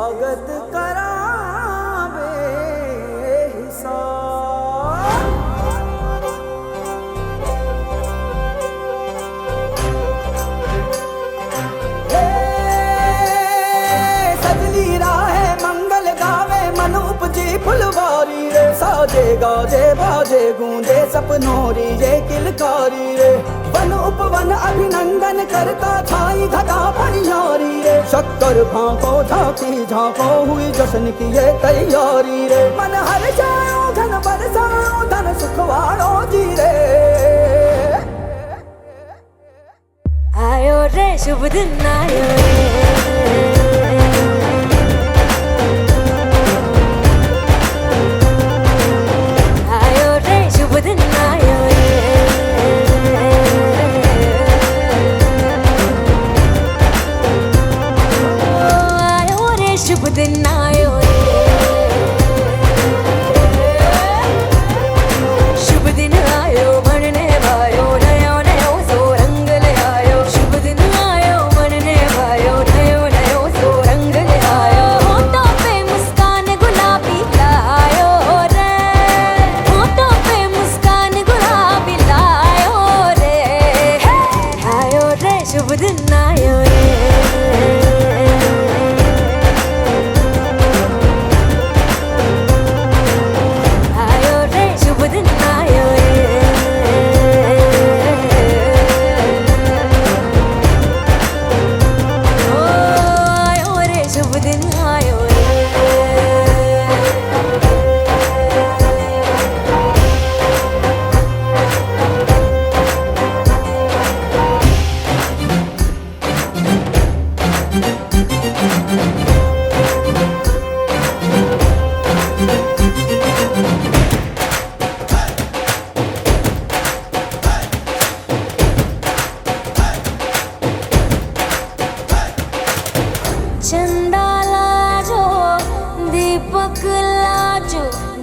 स्वागत करावे हिसाब। सजली राहे मंगल गावे मन उपजी फुलवारी रे। साजे गाजे बाजे गूंजे सपनोरी ये किलकारी रे। वन उपवन अभिनंदन करता छाई घटा परियारी रे। शक्कर भांको झांकी झांको हुई जश्न की ये तैयारी रे। मन हर जाओ धन बरसाओ धन सुखवाड़ो जी रे। आयो रे शुभ दिन आयो रे।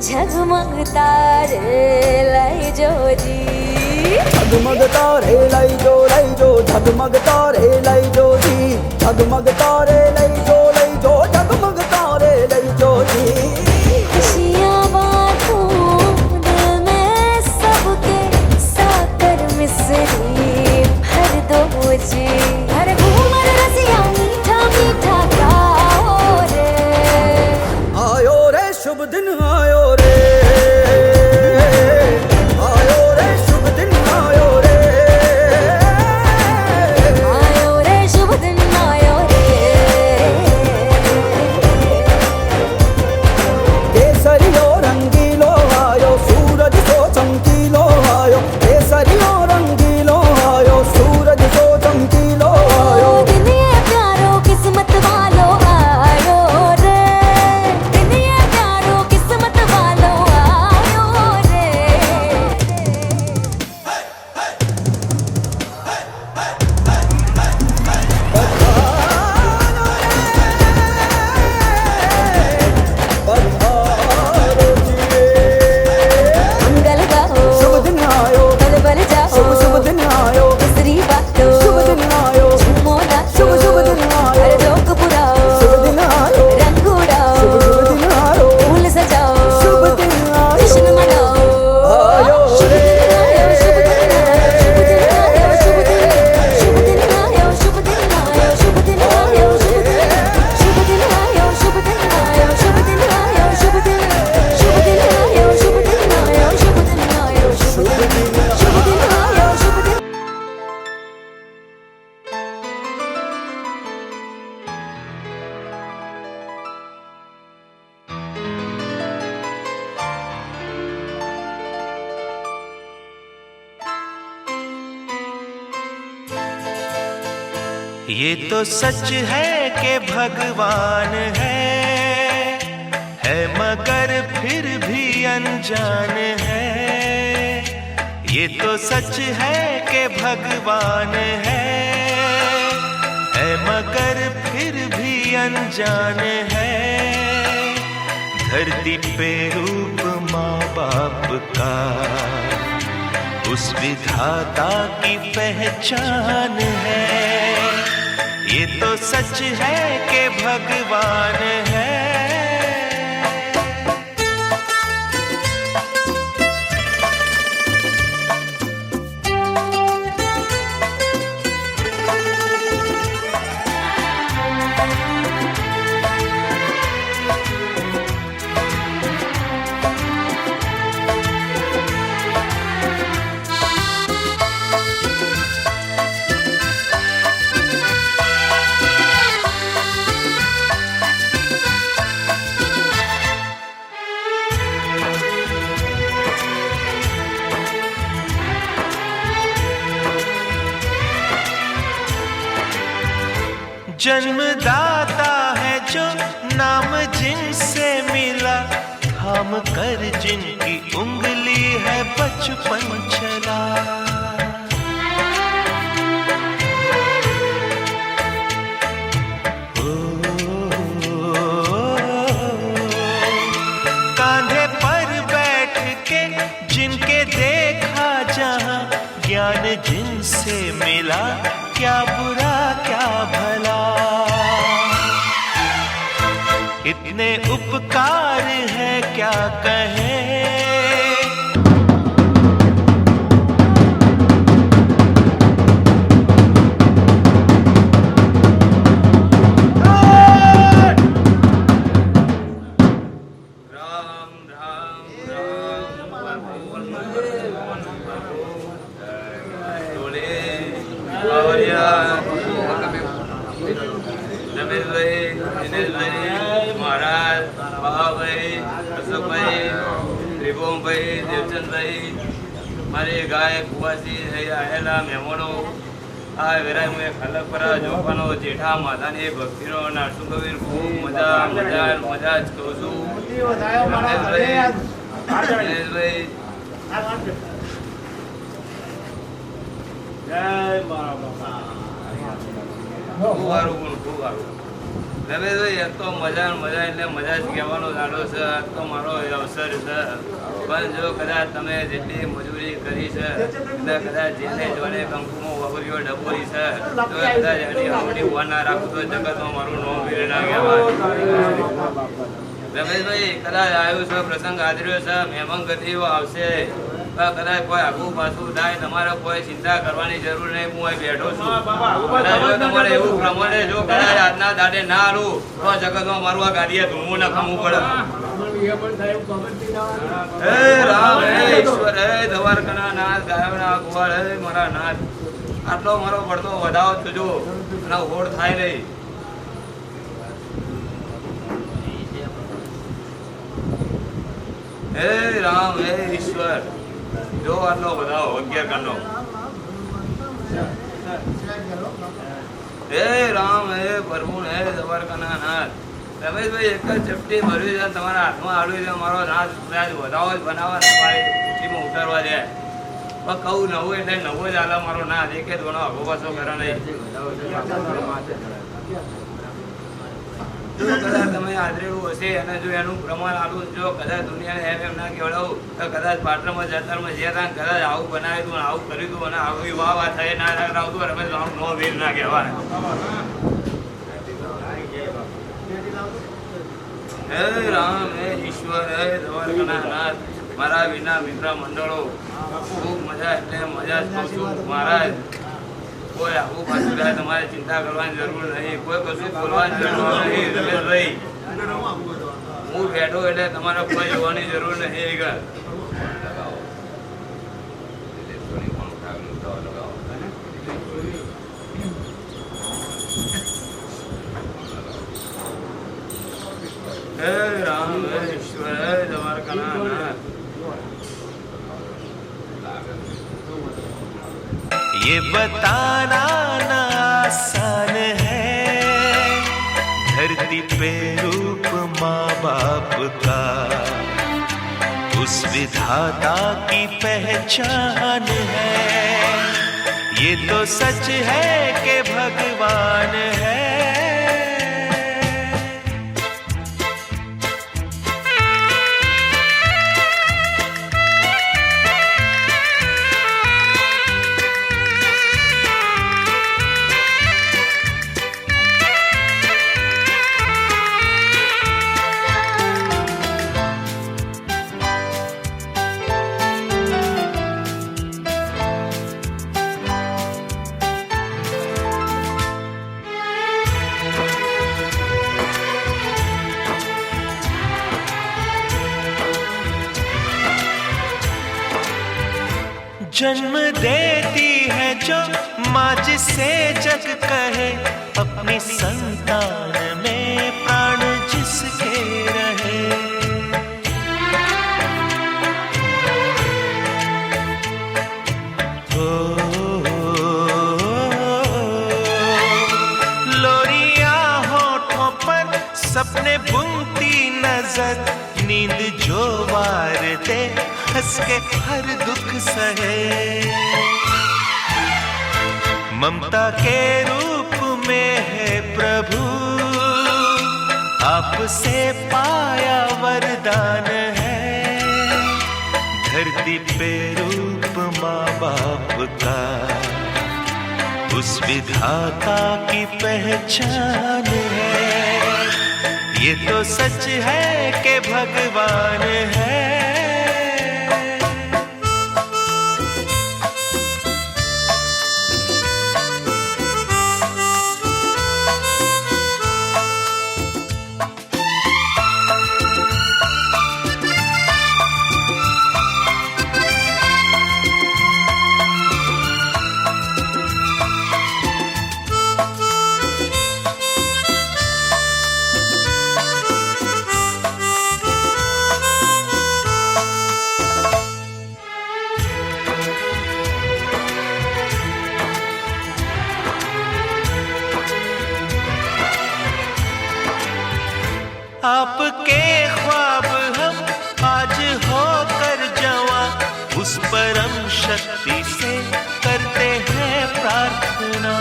झगमग तारे लाई जो जी। झगमग तारे लाई जो झगमग तारे लाई जो जी। झगमग तारे लाई जो झगमग तारे लाई जो जी। खुशियाँ बांटूं दिल में सबके साकर मिसरी भर दो जी। हर घूमर रसिया मीठा मीठा गाओ रे। आयो रे शुभ दिन आयो रे। आयो रे शुभ दिन आयो रे। आयो रे शुभ दिन आयो रे। केसरियो रंगीलो आयो सूरज सो चमकीलो आयो। केसरियो रंगीलो आयो सूरज सो चमकीलो आयो। दिन ये प्यारो किस्मत वालो आयो रे। दिन ये प्यारो किस्मत वालो आयो रे। पधारो जिए। मंगल गाओ शुभ दिन आयो। बल बल जाओ शुभ दिन आयो। दूसरी बातों शुभ दिन आयो। झूमो नाचो शुभ दिन आयो। हर जोक पुराओ शुभ दिन आयो। रंग उड़ाओ शुभ दिन आयो। फूल सजाओ शुभ दिन आयो। जश्न मनाओ। आयो शुभ रे। दिन आयो शुभ दिन आयो शुभ दिन आयो शुभ दिन आयो शुभ दिन आयो शुभ दिन आयो शुभ दिन आयो शुभ दिन आयो शुभ दिन आयो शुभ दिन आयो शुभ दिन आयो शुभ दिन आयो शुभ दिन आयो शुभ दिन आयो शुभ दिन। ये तो सच है कि भगवान है मगर फिर भी अनजान है। ये तो सच है कि भगवान है मगर फिर भी अनजान है। धरती पे रूप माँ बाप का उस विधाता की पहचान है। ये तो सच है कि भगवान है। जन्मदाता है जो नाम जिनसे मिला, थाम कर जिनकी उंगली है बचपन चला। कांधे पर बैठ के जिनके देखा जहां, ज्ञान जिनसे मिला, क्या बुरा क्या भला। इतने उपकार है क्या कहें। महाराज बाबाभाई अशोकभाई त्रिभुवनભાઈ દેવચંદભાઈ મારી ગાય કુવાસી આવેલા મહેમાનો આ વેરાય ખલકપરા જોવાનો જેઠા માતાની ભક્તિનો નારસુ કબીર ખૂબ મજા મજા મજા જ કહું છું. દિનેશભાઈ ખૂબ સારું ખૂબ સારું. રમેશભાઈ એક તો મજા મજા એટલે મજા જ કહેવાનો દાડો છે. આ તો મારો અવસર છે. પણ જો કદાચ તમે જેટલી મજૂરી કરી છે, કદાચ જેને જોડે કંકુમાં વગરીઓ ડબોરી છે, તો કદાચ એની આવડી ઉભા ના રાખું તો જગતમાં મારું નામ વીર ના કહેવાય. રમેશભાઈ કદાચ આવ્યું છે, પ્રસંગ આદર્યો છે, મહેમાન ગતિઓ આવશે, કદાચ કોઈ આગું પાછું થાય, તમારે કોઈ ચિંતા કરવાની જરૂર નહીં. હું અહીં બેઠો છું. કદાચ જો તમારે એવું પ્રમાણે જો કદાચ આજના દાડે ના આલું તો જગતમાં મારું આ ગાડીએ ધૂમવું નખામવું પડે. હે રામ હે ઈશ્વર હે દ્વારકાના નાથ, ગાયોના ગોવાળ હે મારા નાથ, આટલો મારો પડતો વધાવો થજો અને હોડ થાય નહીં. હે રામ હે ઈશ્વર જો આટલો વધાવો 11 કરનો. હે રામ હે પ્રભુ હે દ્વારકાના નાથ. રમેશભાઈ એક જ ચપટી ભર્યું છે, તમારા હાથમાં આડું છે, મારો નાથ વધાવો જ બનાવવા તમારે ચપટીમાં ઉતારવા જાય. પણ કહું નવું એટલે નવો જ હાલા મારો નાથ, એક જ ગણો આગો પાછો કરે નહીં. જો કદાચ તમે આદરેલું હશે અને જો એનું પ્રમાણ આલું, જો કદાચ દુનિયાને એમ ના કહેવડાવું તો કદાચ પાટણમાં જતરમાં જે હતા કદાચ આવું બનાવ્યું હતું, આવું કર્યું હતું અને આવી વાહ થઈ ના આવતું, રમેશ આવું નો વીર ના કહેવાય. હે રામ હે ઈશ્વર હે દ્વારકાના નાથ, મારા વિના મિત્ર મંડળો ખૂબ મજા એટલે મજા જ કહું છું. મહારાજ કોઈ આવું પાછું થાય તમારે ચિંતા કરવાની જરૂર નહીં, કોઈ કશું બોલવાની જરૂર નહીં. રમેશભાઈ હું બેઠો એટલે તમારે કોઈ જોવાની જરૂર નહીં. હે રામ હે ઈશ્વર હે દ્વારકાના નાથ. ये बताना ना आसान है, धरती पे रूप माँ बाप का उस विधाता की पहचान है। ये तो सच है कि भगवान है। जन्म देती है जो माँ जिसे जग कहे, अपनी संतान में प्राण जिसके रहे। लोरिया होठों पर सपने बुनती नजर, नींद जो वार दे हंस के हर दुख सहे। ममता के रूप में है प्रभु, आपसे पाया वरदान है। धरती पे रूप माँ बाप का, उस विधाता की पहचान है। ये तो सच है कि भगवान है। आपके ख्वाब हम आज होकर जवां, उस परम शक्ति से करते हैं प्रार्थना।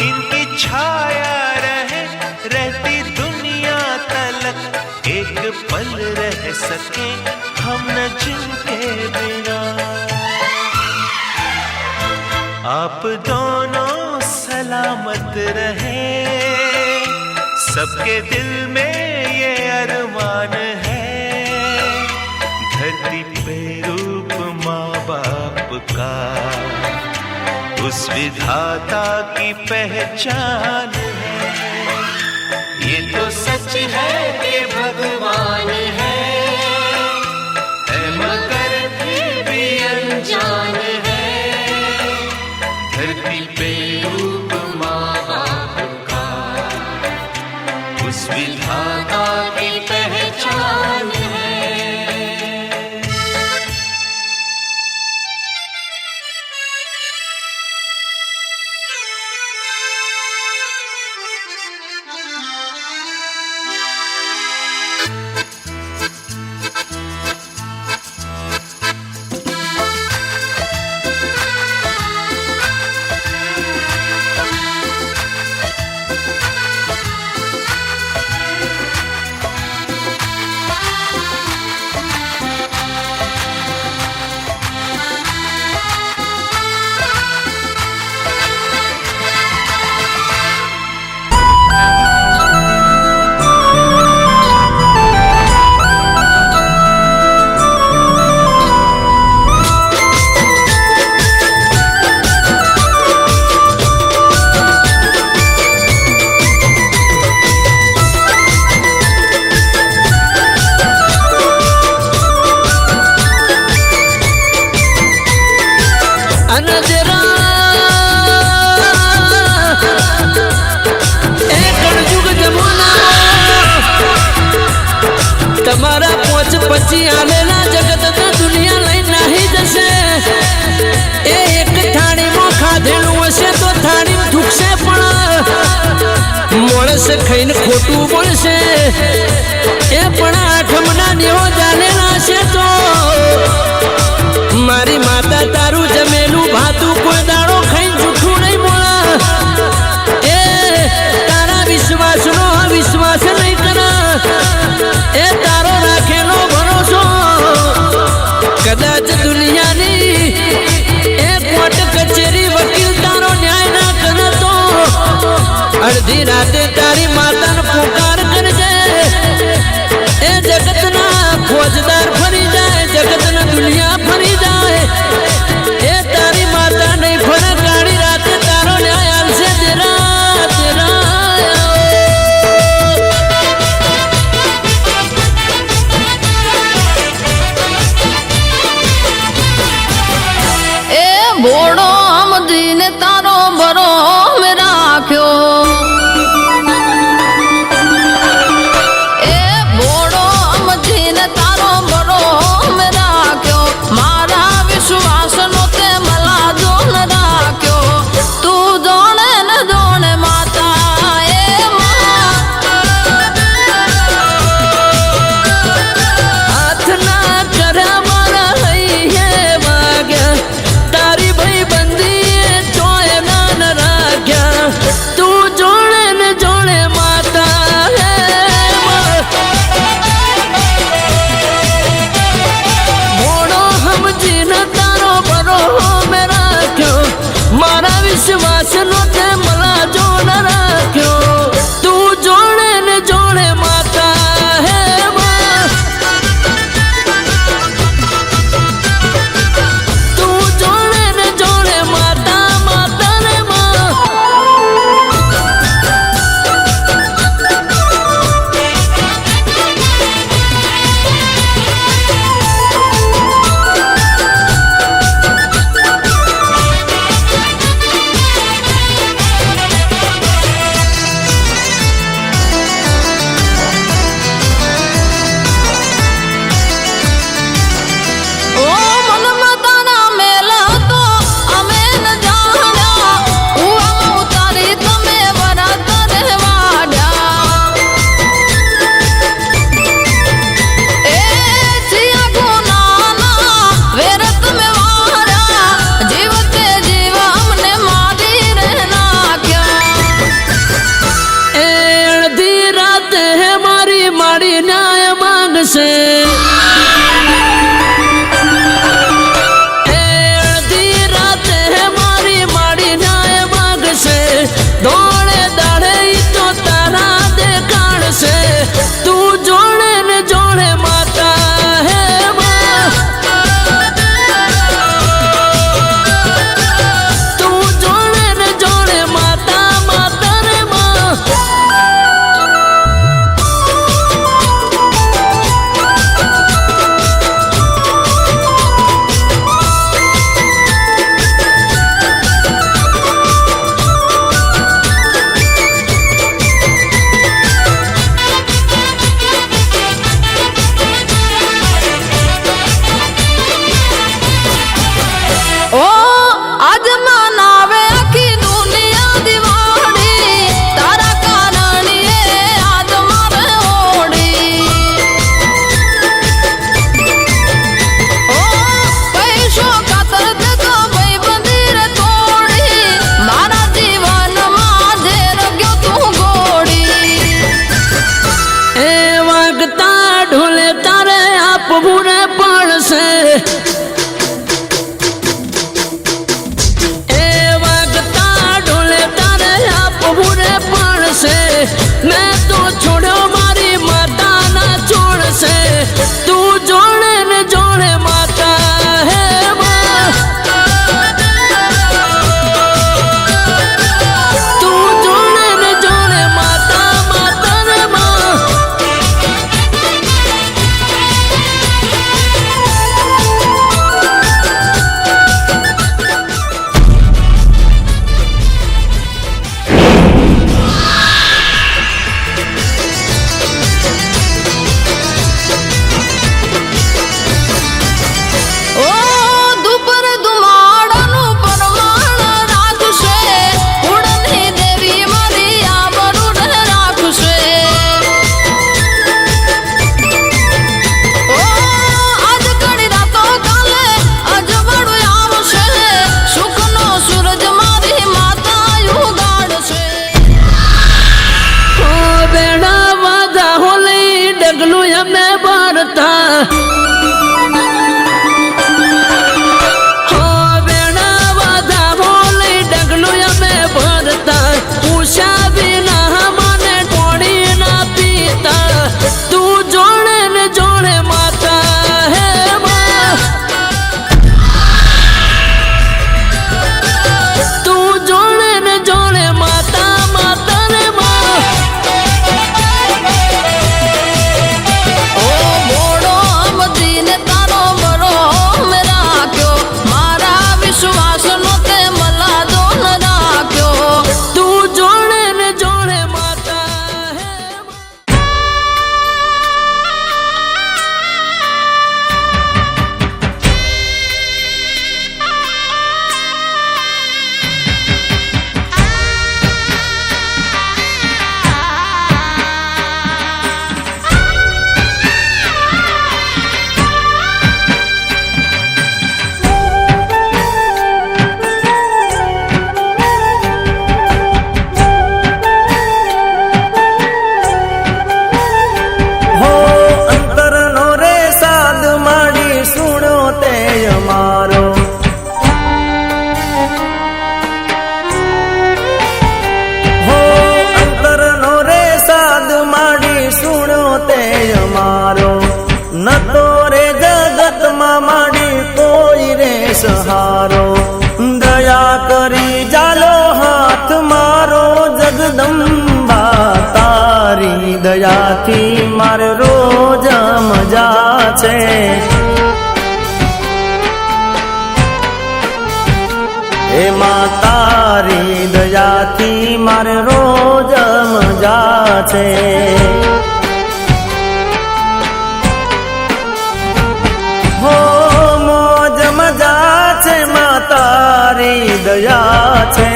इनकी छाया रहे रहती दुनिया तलक, एक पल रह सके हम न जिनके बिना। आप दोनों सलामत रहे, सबके दिल में ये अरमान है। धरती पे रूप माँ बाप का, उस विधाता की पहचान है। ये तो सच है कि भगवान है, मगर फिर भी अनजान है। धरती पे रूप माँ बाप का, उस विधाता की पहचान है। તમારા પોચ પછી આલેલા જગત દુનિયા લઈ નાહી જશે. એ એક થાળીમાં ખાધેલું હશે તો થાળી ઠૂકશે, પણ માણસ ખાઈને ખોટું પડશે. એ પણ આઠમના દેવો જાલેલા છે તો મારી માતા તારું જમેલું ભાતું કોઈ દાડો ખાઈને જૂઠું નહીં બોલા. એ તારા વિશ્વાસનો વિશ્વાસ નહીં કરા. એ તારો રાખેલો ભરોસો કદાચ દુનિયાની એ કોર્ટ કચેરી વકીલ તારો ન્યાય ના કરે તો અડધી રાતે તારી માતાને પુકાર કરજે. એ જગતના ફોજદાર ફરી જાય. માડી ન્યાય માંગશે અડધી રાતે મારી માડી ન્યાય માંગશે દોડે દાડે તો તારા દેખાડશે તું જોડે ને જોડે માતા હે તું જોડે ને જોડે માતા માતા રે માં ઓ આજ મનાવે આખી દુનિયા દિવાળી તારા કારણીએ આજ મારે ઓડી ઓ પૈસો ખાતર દેતો ભાઈબંધી રે તોડી મારા જીવનમાં ઝેર ગયો તું ગોળી એ વાગતા ઢોલે તારે આપવું રે પડશે એ વાગતા ઢોલે તારે આપવું રે પડશે મેં તો છોડ્યો મારી માતા ના છોડશે તું જોડે ને જોડે માતા હે માં તું જોડે ને જોડે માતા માતા રે માં ઓ દુપર દુમાડાનું પરમાણ રાખશે ઉડની દેવી મારી આબરૂ રાખશે ઓ આજ ઘડી રાતો કાલે અજવાળું આવશે સુખનો સૂરજ મારી માતા ઉગાડશે ઓ બેડા વાદા હોલી ડગલું અમે ભરતા ઓ બેડા વાદા હોલી ડગલું અમે ભરતા ઉષા વિના મને ટોળી ના પીતા તું જોડે ને જોડે માતા હે માં તું જોડે ને જોડે માતા માતા રે માં ઓ મોડો અમદીને તારો મરો મે રાખ્યો મારા વિશ્વાસનો તે મલાદો ન રાખ્યો તું જોડે ને જોડે માતા હે હો અંતરનો રે સાદ માડી સુણો તે અમારો હો અંતરનો રે સાદ માડી સુણો તે અમારો ન તો રે જગતમાં માડી કોઈ રે સહારો દયા કરી જાલો હાથ મારો જગદંબા તારી દયાથી મારે રોજ મજા છે એમાં તારી દયાથી મારે રોજ મજા છે હો મોજ મજા છે માં તારી દયા છે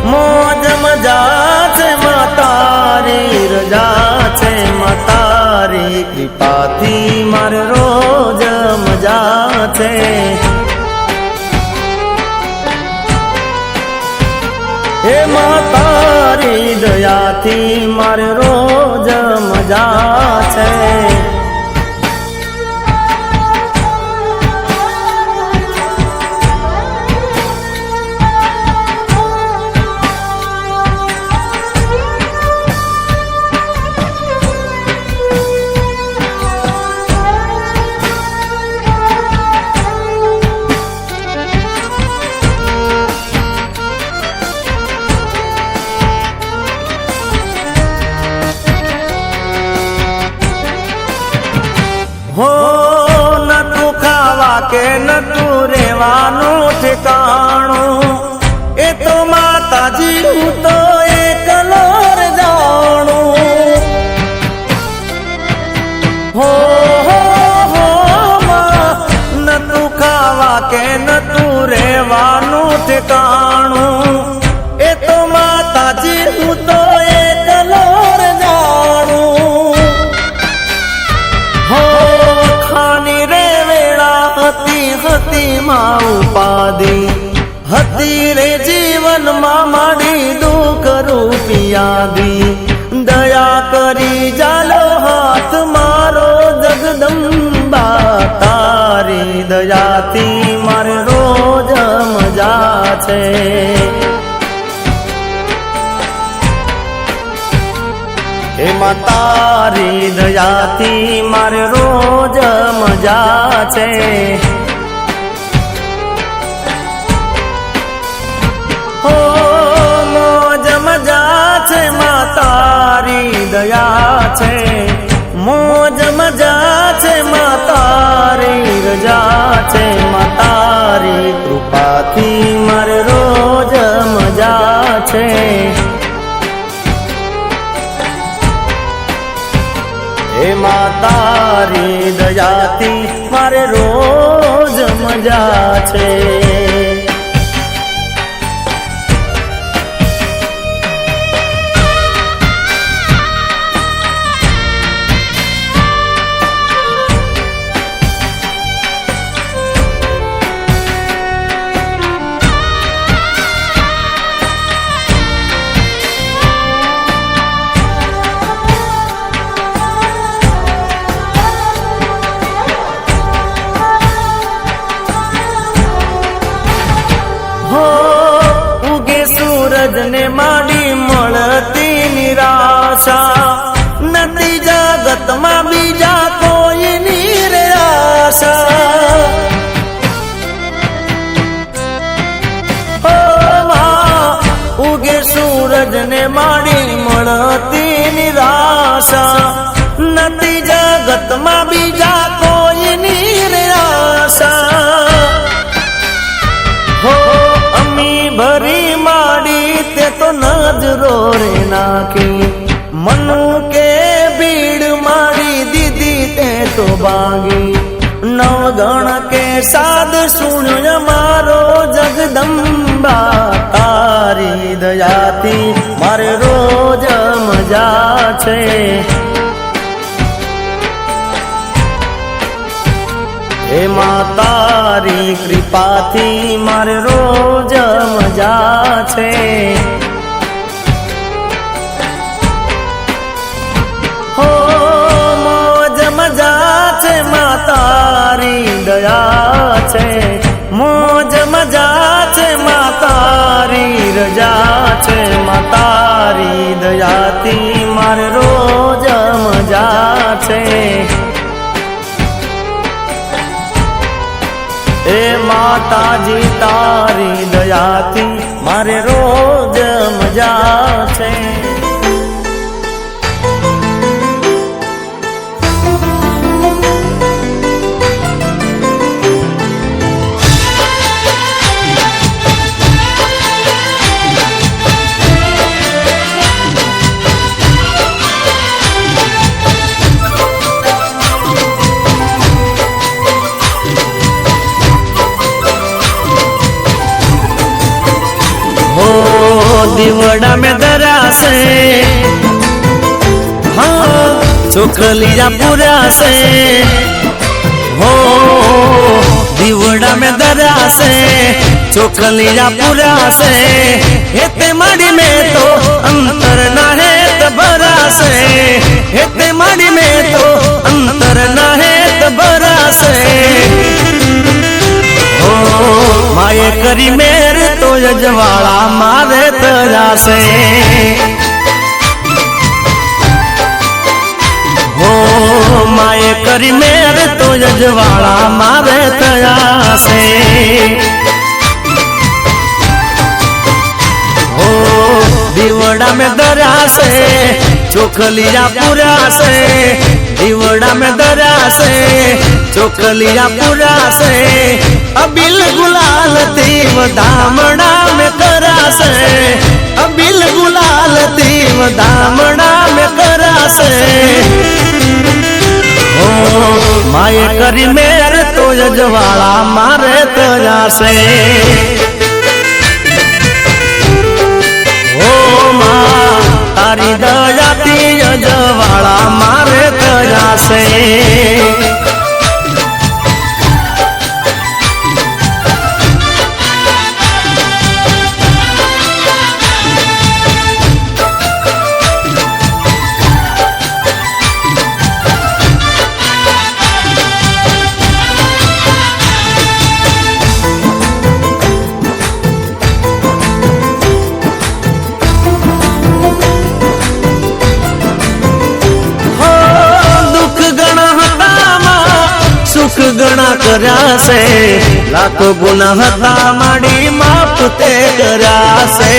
મોજ મજા છે માં તારી રજા છે માં તારી કૃપાથી મારે રોજ મજા છે હે માં તારી દયાથી મારે રોજ મજા મજા છે. હો નતું ખાવા કે નતું રેવાનું ઠેકાણું, એ તો માતાજી હું તો એકલો જ જાણું. હો નતું ખાવા કે નતું રેવાનું ઠેકાણું, એ તો માતાજી હું તો એકલો જ જાણું. હો ખાની રે વેળા હતી માં ઉપાદી, હતી રે જીવનમાં માડી દુઃખ રૂપિયાદી. દયા કરી જાલો હાથ મારો જગદંબા, તારી દયાથી મારે રોજ મજા છે. એમાં તારી દયાથી મારે રોજ મજા છે. હો મોજ મજા છે માં તારી દયા છે, મોજ મજા છે માં તારી રજા છે. માં તારી કૃપાથી મારે રોજ મજા છે. એમાં તારી દયાથી મારે રોજ મજા છે. ઉગે સૂરજ ને માડી મળતી નિરાશા, નથી જગતમાં બીજા કોઈની રે આશા. ઉગે સૂરજ ને માડી મળતી નિરાશા, નથી જગતમાં બીજા કોઈની રે આશા. હો અમી ભરી માડી તે તો નજરો રે નાખી, મનુ કે ભીડ માડી દીધી તે તો ભાગી. નવગણ કે સાદ સુણ્યો મારો જગદંબા, તારી દયાથી મારે રોજ મજા છે. એમાં તારી કૃપાથી મારે રોજ મજા છે. હો મોજ મજા છે માં તારી દયા છે, મોજ મજા છે માં તારી રજા છે. માં તારી દયાથી મારે રોજ મજા છે. એ માતાજી તારી દયાથી મારે રોજ મજા છે. दीवड़ा में दरा से, हाँ चोखलिया पूरा से. हो दीवड़ा में दरा से, चोखलिया पूरा से. हेते माड़ी में तो अंतर ना है बरासे हेते माड़ी में तो अंतर न है बरासे हो माये करी मेरे तो यजवाड़ा मारे तजासे हो माये करी मेरे तो यजवाड़ा मारे तजासे हो दीवड़ा में दरा से चोखलिया पूरा से दीवड़ा में दरा से चोखलिया पूरा से अबिल गुलाल तीव दामड़ा में करा से अबिल गुलाल तीव दामड़ा में करा से हो माये करी मेरे तो यजवाड़ा मारे तजा से ओ माँ तारी दया ती यजवाड़ा मारे तजा से सुख गणा कर्या से लाखो गुना हता माड़ी माफ ते कर्या से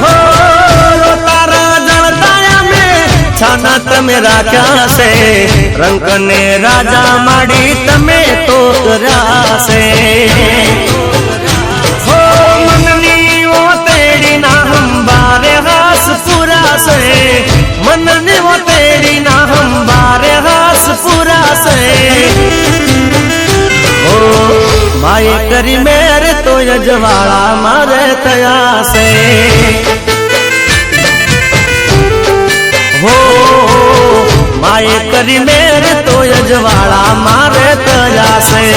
हो तारा जलताया में छाना तमे राख्या से रंग ने राजा माड़ी तमे तो कर्या से हो मननी वो तेरी ना हम बारे हास पूरा से मननी वो तेरी ना हम बारे हास पूरा से ओ माये करी मेरे तो यजवाड़ा मारे तया से हो माये करी मेरे तो यजवाड़ा मारे तया से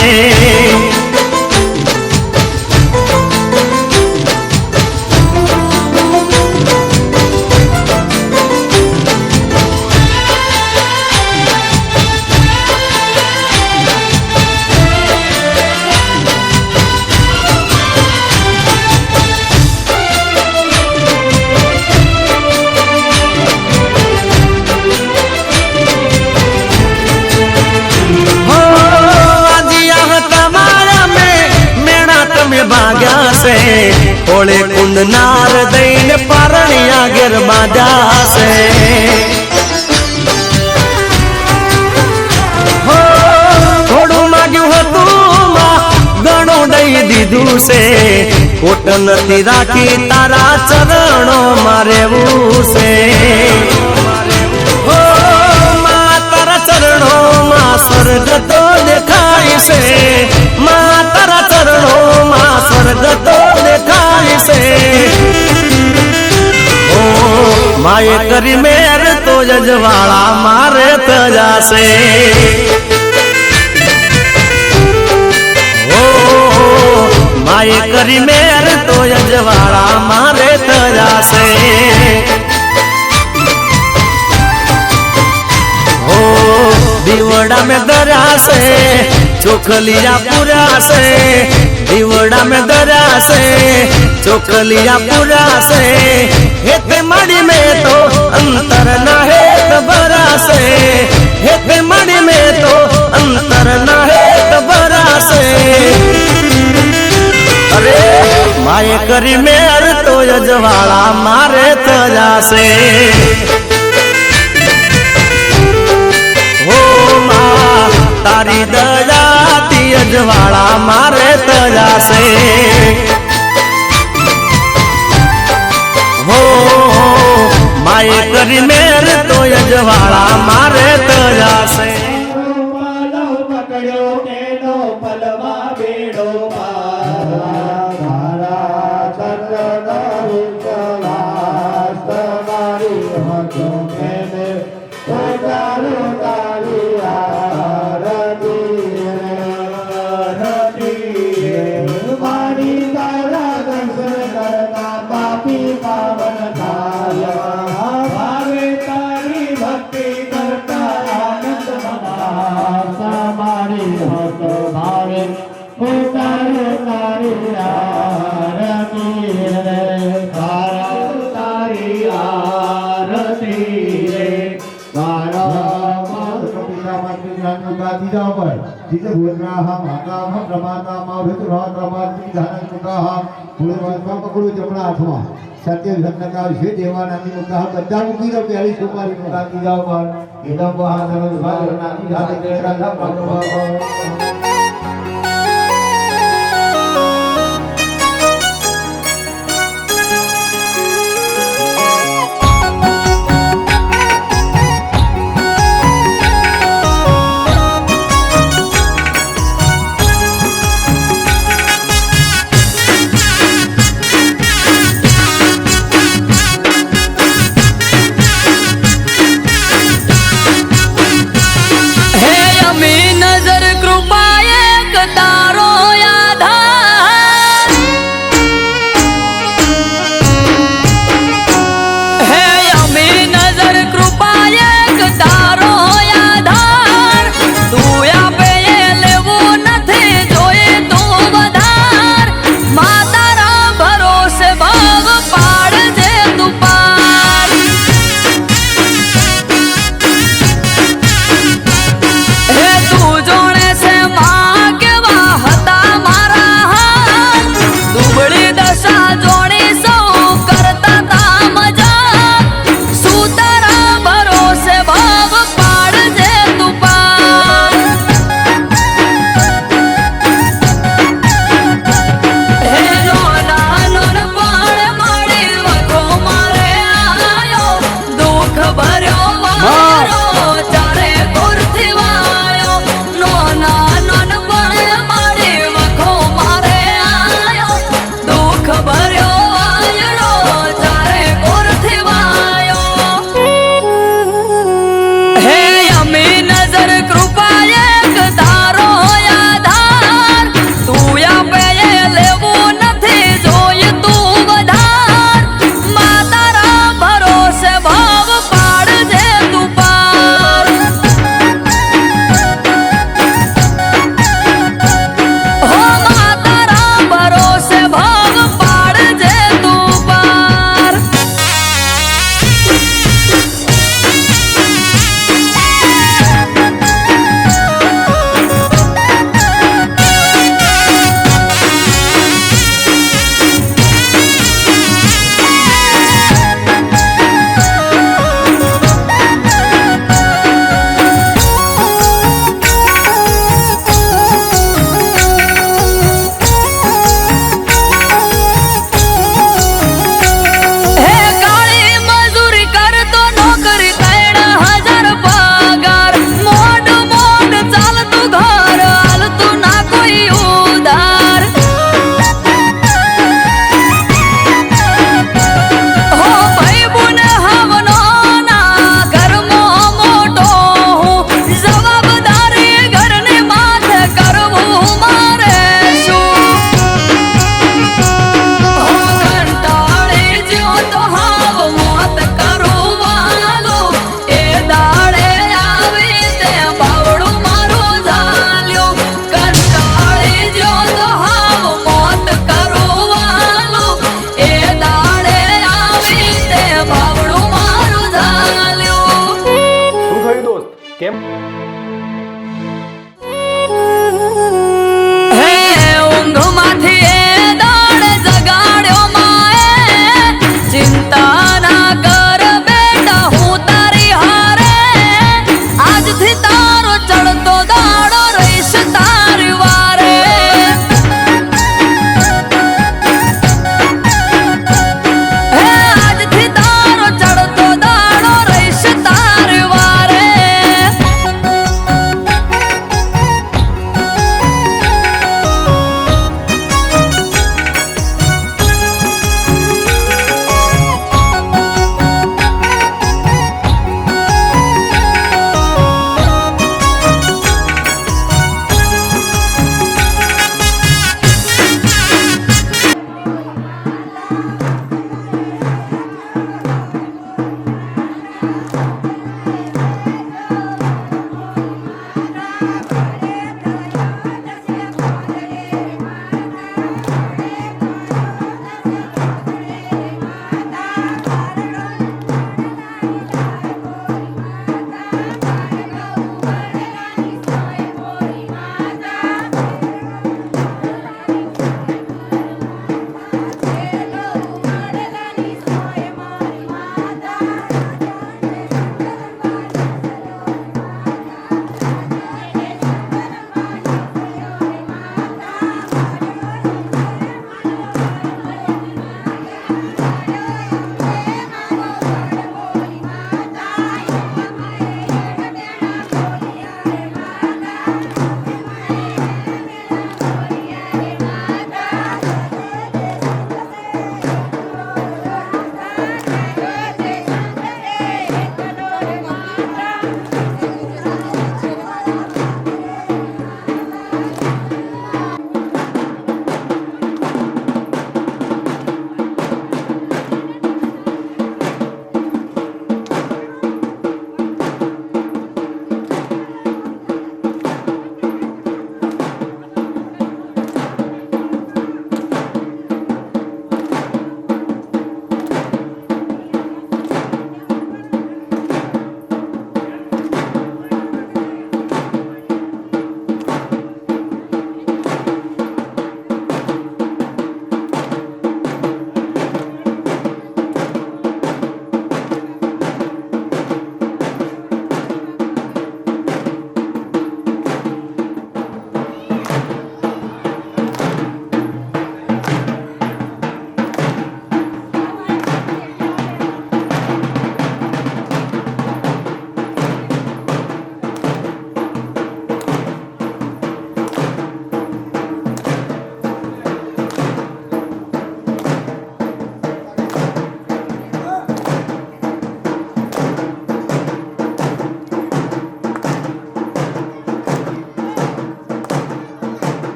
भाग्या से ओले कुंड नार दईन परणिया गिर बाजा से हो थोड़ू माग्यू हतू गणो दई दीदू से कोट नथी राखी तारा चरणों मारे से हो मां तारा चरणों मां स्वर्ग तो दिखाई से मां तारा चरणों स्वर्ग तो दिखाई से ओ माये करी मेरे तो यजवाड़ा मारे तजा से ओ माये करी मेरे तो यजवाड़ा मारे तजा से हो दीवड़ा में दरा से चोखलिया पूरा से दीवड़ा में दरा से चोखलिया पूरा से हेते मड़ी में तो अंतर न है बरा से हेते मड़ी में तो अंतर न है बरा से अरे माये करी मेरे तो यजवाड़ा मारे तजा से हो माँ तारी दया यजवाड़ा मारे तजा से हो माये करी मेरे तो यजवाड़ा मारे तजा से पकड़ो केनो पलवा बेड़ो Bye. નથી રે મારા માતા પિતા માતૃ જ્ઞાન ગાતી જાવ પર જીતે ભોજના હમ આકા હમ પ્રમાતા માં ભેત રાત રામાતી ધાન મુકા પૂરે વાતમાં પકડું જમણા હાથમાં સત્ય ઘટના વિશે દેવાનાની મુકા બધા મૂકી દો પહેલી સુપારી ગાતી જાવ પર એકદમ બહાર ભાગ નાની ધાતે કેરા ધા પ્રભુ नजर कृपा एक तारो आधार है अमी नजर कृपा एक तारो आधार તું આપે એ લેવું નથી જોઈએ તું વધાર માતારા ભરોસે ભાવ પાડજે તું પાર હે તું જોણે છે માં કેવા હતા મારા હાલ દુબળી દશા જોડી સૌ કરતા તા મજા શું તારા ભરોસે ભાવ પાડજે તું પાર હે લોના લોન પાળ મળી વખો મારે આયો દુઃખ ભર્યો વારો ચારે ગુરથી વાયો લોના લોન પાળ મળી વખો મારે આયો દુઃખ ભર્યો વાયડો ચારે ગુરથી વાયો હે અમી નજર કૃપા એક તારો આધાર તું આપે એ લેવું નથી જોઈએ તું વધાર માતારા ભરોસે ભાવ પાડજે તું પાર હો માતારા ભરોસે ભાવ પાડજે તું પાર હે કાળી મજૂરી કરતો નોકરી 3000 પગાર મોડ મોડ ચાલતું ઘર હાલતું ના કોઈ ઉધાર હો ભાઈ બુન હવનો ના ઘરમાં મોટો હું જવાબદારી ઘરને માથે કરવું મારે શું કંટાળી જ્યો તો હાવ મોત કરું વાલો એ દાડે આવી તે બાવડું મારું ઝાલ્યો કંટાળી જ્યો તો હાવ મોત કરું વાલો એ દાડે આવી તે બાવડું મારું ઝાલ્યો શું થયું દોસ્ત કેમ હે ઊંઘમાંથી એ દાડે જગાડ્યો માએ ચિંતા ના કર બેટા હું તારી હારે આજથી તારો ચડતો દાડો રહીશ તારી વારે હે આજથી તારો ચડતો દાડો રહીશ તારી વારે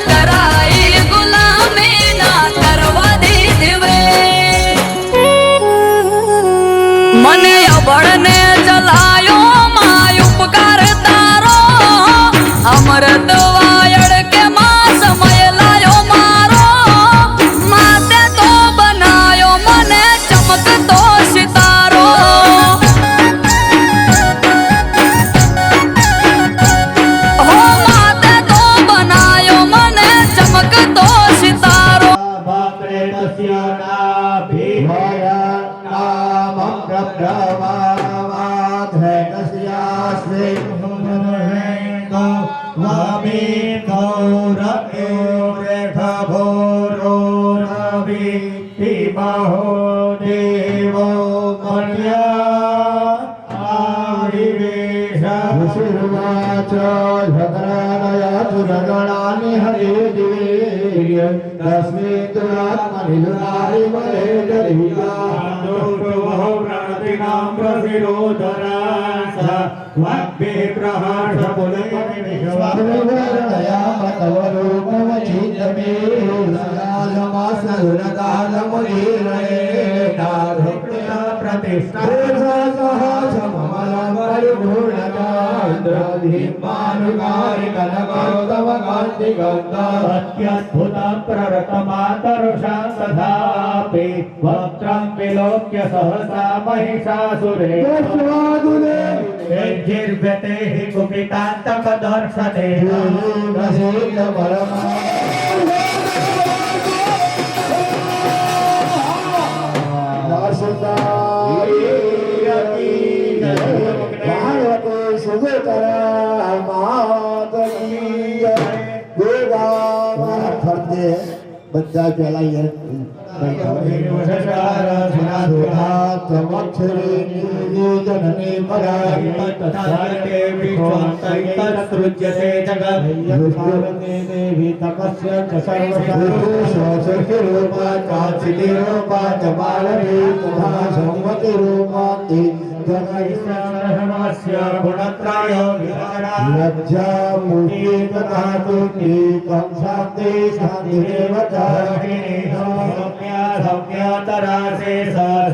કરાઈ ગુલામી ના કરવા દીધી વે મને અબળને ચલાયો માય ઉપકાર તારો અમૃત વાયડ કે માં સમય લાયો મારો માતે તો બનાયો મને ચમકતો સિતારો હો માતે તો બનાયો મને ચમકતો સિતારો બાપરે તસ્યના ભીભયનામં પ્રભ્રવાધૈતસ્યાસ્મે મુહરેન્દો વામિતો રકેરેખભોરો રવિ હિમહો દેવો મર્યા આવિવેશ ઋષિર્વાચ ભદ્રાલયા સુરગણાનિ હરે દિવ્ય તસ્મે તુરાત્મનિલુનારી મરે જરિયા દોષો પ્રતિનામ પ્રતિરોધરાસ વાગ્ભે પ્રહર્ષ પુલકમિશ્વરણયા તવરૂપમચિતમે સદાલમાસુરકાલમુનિરણે નાધુક્ત્ય પ્રતિષ્ઠા સહસમમલમરિગુણકાન્દ્રધિમાનુકારિ કનકૌતમ કાંતિગંધ પ્રરતમાતરુષા તથાપि વક્त्रं વિલોક્ય સહસા મહિષાસુરે निर्व्यते हि कुपितान्तक दर्शने બધા ચલાઈએ सौम्यतरासे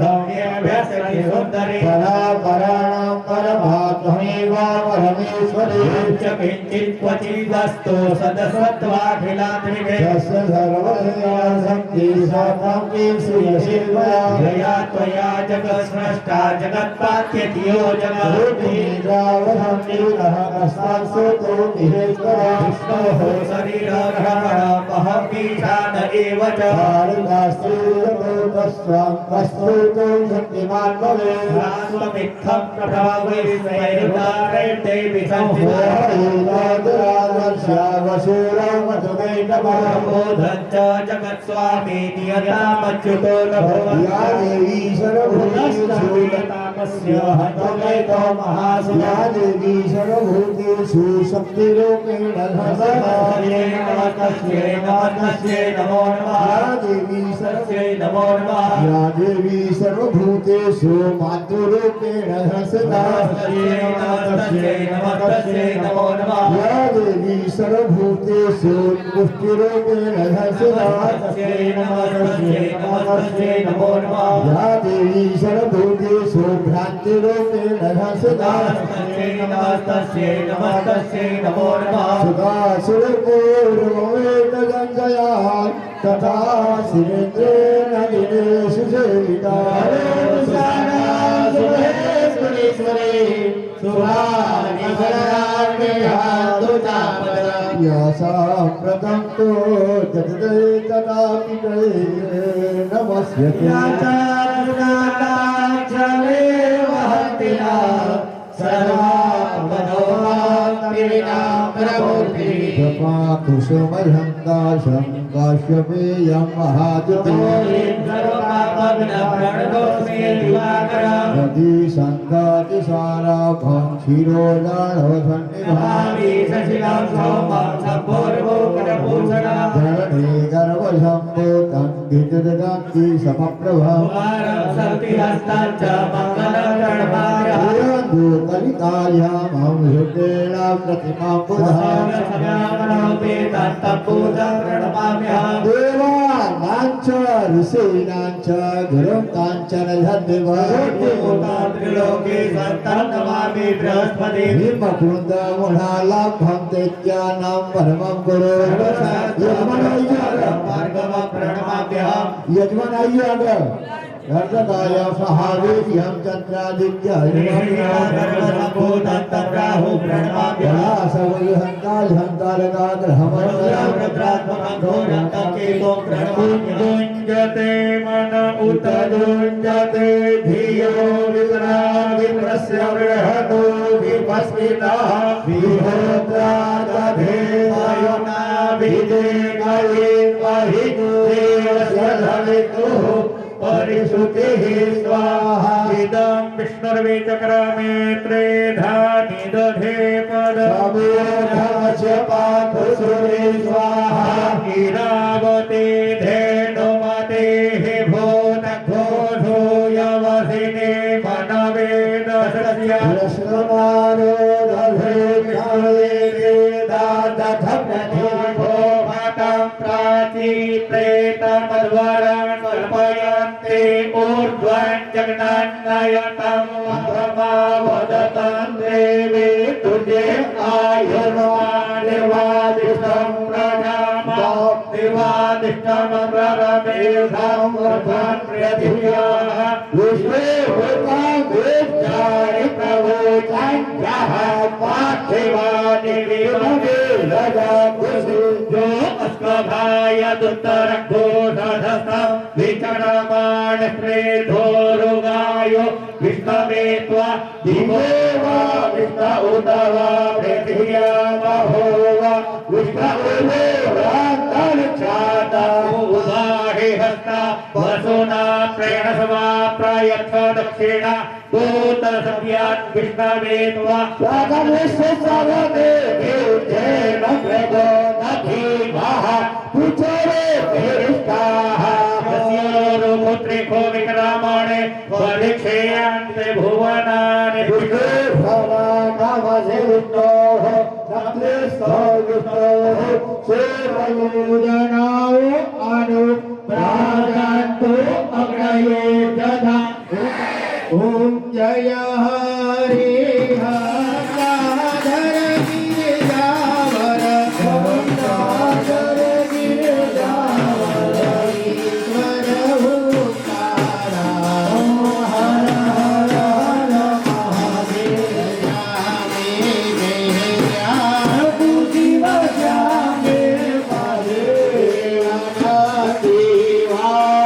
सौम्यभ्यसति सुन्दरे परापराणां परमात्मैव परमेश्वरे च किञ्चित् क्वचिदस्तु सदसत्त्वाखिलात्मिके तस्य सर्वस्य शक्ति साकाम्यं श्रियशिल्पया यया त्वया जगत्स्रष्टा जगत्पात्यतियो जगद्रूपीन्द्रावधन्निरः कस्तात्सुतो निहेश्वरा विष्णोः शरीरग्रहणमहपीठान एव च कस्तुतो शक्तिमान् भवेत् आत्ममित्थं प्रभावैर्वैरुदारे देवि संस्थितावशूरमधुमैटमोधं च जगत्स्वामी नियतामच्युतो न भवति या देवी सर्वभूतेषु हतमेतो महासुरा देवी सर्वभूतेषु शक्तिरूपेण तस्यै नमो नमः देवी सर्वै नमो नमः या देवी सर्वभूतेषु मातृरूपेण हसदा तस्यै नमो नमः या देवी सर्वभूतेषु पुष्टिरूपेण हसदा तस्यै नमो नमः या देवी सर्वभूतेषु भ्रान्तिरूपेण हसदा तस्यै नमो नमः सदा सुरपूर्वमेतगङ्गया तथा सुरेन्द्रेण दिनेषु सेविता साम्प्रतं तो जगदे तदापि नमस्यते कुसुमहंकाशं काश्यपेयं महाजुते संगातिसाराभं क्षीरोदाढवसन्निभामि धरणे गर्भ शंभो तन्विददाति समप्रभा कलिकायां हृदेन प्रतिमां देवानाञ्च ऋषीणाञ्च गुरुं काञ्चन हिमकुन्द मुढालाभं दैत्यानां परमं गुरु यजमानय्य गर्दकाय सहावेद्यं चन्द्रादित्य गुञ्जते मन उत गुञ्जते धियो विप्रस्य बृहतो विपस्मितः विहोत्रा दधे वायुना विदे गये वहि देवस्य धवितुः परिश्रुतिः स्वाहा इदं विष्णुर्विचक्रमे त्रेधा निदधे पदमोधस्य पाथुसुरे स्वाहा इरावते धेनुमतेः भूतघोषो यवसिने मनवेदस्य श्रवणारो दधे ज्ञाने दादधप्रधो मातं प्राची प्रेतमद्वरं कल्पयन्ते ऊर्ध्वं जगन्नयनं ब्रह्मावदतं देवी तुझे आयुर्वादिवादिष्टं प्रजामा दिवादिष्टं प्ररमेधं वर्धं प्रियधियाः विश्वे भूतानि प्रवोचन्यः पार्थिवानि विमले रजकुसु जो अस्कभाय दुत्तरघोषधस्तं विचरमाण श्रेधोरुगायो विष्णवे त्वा दिवो वा विष्ण उत वा पृथिव्या महो वा विष्ण उभो रान्तरिक्षाता उभाहि हस्ता वसुना प्रेणसमा प्रायच्छ दक्षिणा दूत सव्यात् विष्णवे त्वा स्वागमेश्वरते देवतेन प्रभो नधीमः पुचरे पेरिष्टाः पुत्रिको विक्रामणे परिक्षेयन्ते भुवनानि विष्णुर्भवानामसे विष्णोः सप्तस्थोः सेवयोजनाय अनुप्राजन्तु अग्नये दधा ॐ जय हरि हराधर गिरिजावर हराधर गिरिजावर ईश्वर ओंकारा हर हर हर महादेव जामे जय बुद्धि बजामे महादेव हर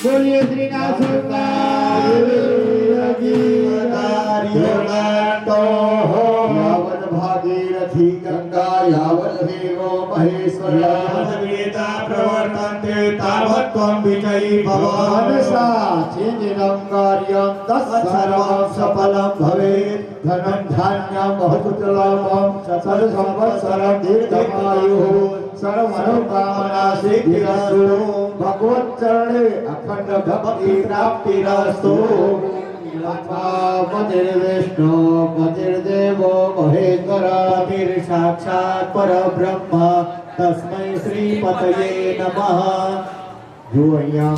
बोलिए श्रीनाथ यावन भागीरथी गंगा यावन देवो महेश्वर वेदा प्रवर्तन्ते तावत् त्वं विजयी भव मनसा चिन्तितं कार्यं तत्सर्वं सफलं भवेत् धनं धान्यं बहुपुत्रलाभं सत्सम्वत्सरं दीर्घमायुः सर्वमनोकामना सिद्धिरस्तु भगवत चरणे अखंड भक्ति प्राप्तिरस्तु पतिर्विष्णु पतिर्देवो महेश्वर साक्षात् परब्रह्म तस्मै श्रीपतये नमः। जो અહીંયા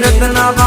રત્ના